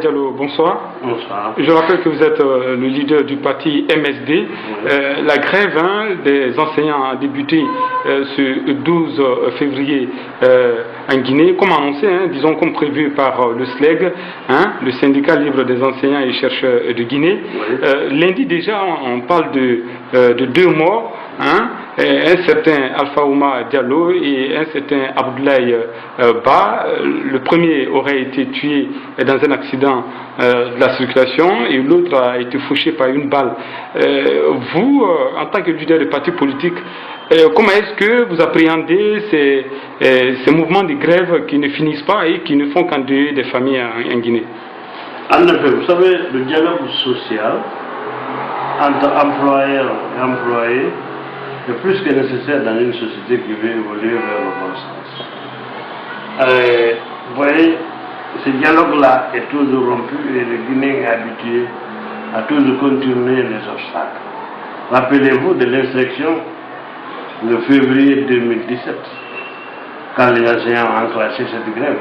Diallo, bonsoir. Bonsoir. Je rappelle que vous êtes le leader du parti MSD. Oui. La grève des enseignants a débuté ce 12 février en Guinée, comme annoncé, disons comme prévu par le SLEG, le syndicat libre des enseignants et chercheurs de Guinée. Oui. Lundi déjà, on parle de 2 morts. Un certain Alpha Oumar Diallo et un certain Abdoulaye Ba. Le premier aurait été tué dans un accident de la circulation et l'autre a été fauché par une balle. Vous, en tant que leader de parti politique, comment est-ce que vous appréhendez ces mouvements de grève qui ne finissent pas et qui ne font qu'endeuiller des familles en Guinée? En effet, vous savez, le dialogue social entre employeurs et employés est plus que nécessaire dans une société qui veut évoluer vers le bon sens. Vous voyez, ce dialogue-là est toujours rompu et le Guinéen est habitué à toujours contourner les obstacles. Rappelez-vous de l'insurrection de février 2017, quand les enseignants ont enclenché cette grève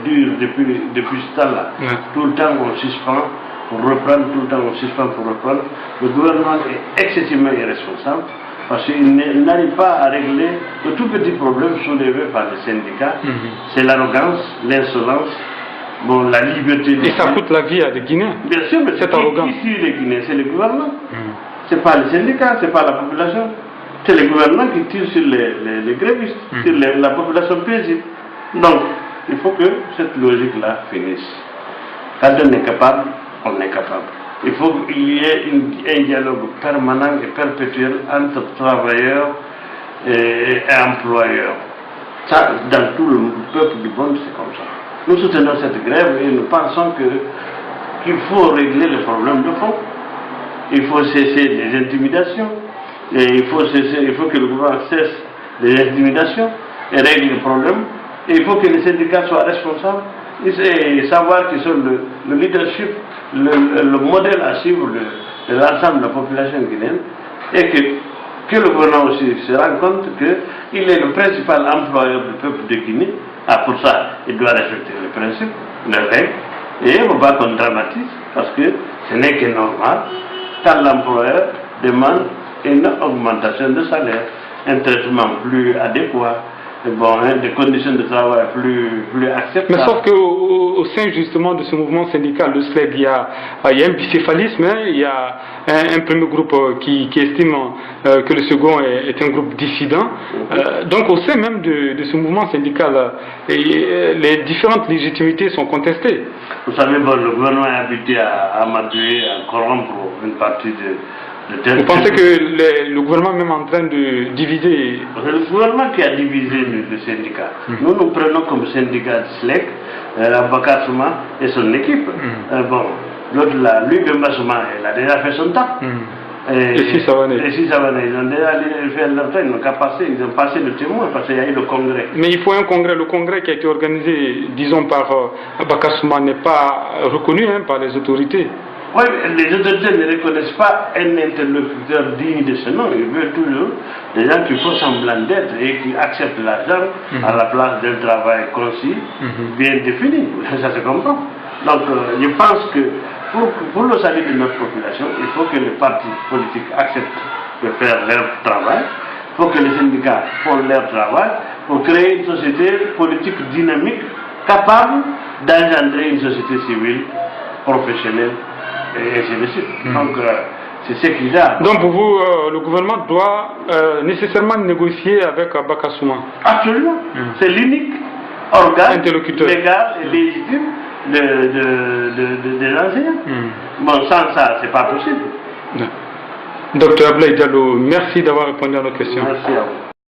dure depuis ce temps-là. Ouais. Tout le temps on suspend pour reprendre, tout le temps on suspend pour reprendre. Le gouvernement est excessivement irresponsable parce qu'il n'arrive pas à régler de tout petits problèmes soulevés par les syndicats. C'est l'arrogance, l'insolence, la liberté. Et ça coûte la vie à des Guinéens. Bien sûr, mais cette arrogance. Qui suit les Guinéens? C'est le gouvernement. C'est pas les syndicats, c'est pas la population. C'est le gouvernement qui tire sur les grévistes, sur la population paisible. Donc, il faut que cette logique-là finisse. Quand on est capable, on est capable. Il faut qu'il y ait un dialogue permanent et perpétuel entre travailleurs et employeurs. Ça, dans tout le peuple du monde, c'est comme ça. Nous soutenons cette grève et nous pensons qu'il faut régler les problèmes de fond. Il faut cesser les intimidations. Et il faut que le gouvernement cesse les intimidations et règle les problèmes. Et il faut que les syndicats soient responsables et savoir qu'ils sont le leadership, le modèle à suivre de l'ensemble de la population guinéenne. Et que le gouvernement aussi se rende compte qu'il est le principal employeur du peuple de Guinée. Pour ça, il doit respecter les principes, les règles. Et il ne faut pas qu'on dramatise parce que ce n'est que normal quand l'employeur demande une augmentation de salaire, un traitement plus adéquat, des conditions de travail plus acceptables. Mais sauf qu'au sein justement de ce mouvement syndical, le SLEG, il y a un bicéphalisme, il y a un premier groupe qui estime que le second est un groupe dissident. Donc au sein même de ce mouvement syndical, les différentes légitimités sont contestées. Vous savez, le gouvernement est habitué à amadouer, à corrompre une partie de... Vous pensez que le gouvernement est même en train de diviser? C'est le gouvernement qui a divisé le syndicat. Nous prenons comme syndicat SLEG, Bakar Souma et son équipe. L'autre là, lui, Bemba Souma, il a déjà fait son temps. Et si ça va naître. Ils ont déjà fait leur temps, ils ont passé le témoin parce qu'il y a eu le congrès. Mais il faut un congrès. Le congrès qui a été organisé, disons, par Bakar Souma n'est pas reconnu par les autorités. Oui, les autorités ne reconnaissent pas un interlocuteur digne de ce nom. Ils veulent toujours des gens qui font semblant d'être et qui acceptent l'argent à la place d'un travail concis, bien défini. Ça se comprend. Donc, je pense que pour le salut de notre population, il faut que les partis politiques acceptent de faire leur travail. Il faut que les syndicats font leur travail pour créer une société politique dynamique capable d'engendrer une société civile professionnelle. Et ainsi de suite. Donc, c'est ce qu'il y a. Donc, pour vous, le gouvernement doit nécessairement négocier avec Bakar Souma? Absolument. C'est l'unique organe légal et légitime des enseignants. Sans ça, c'est pas possible. Docteur Abdoulaye Diallo, merci d'avoir répondu à nos questions. Merci à vous.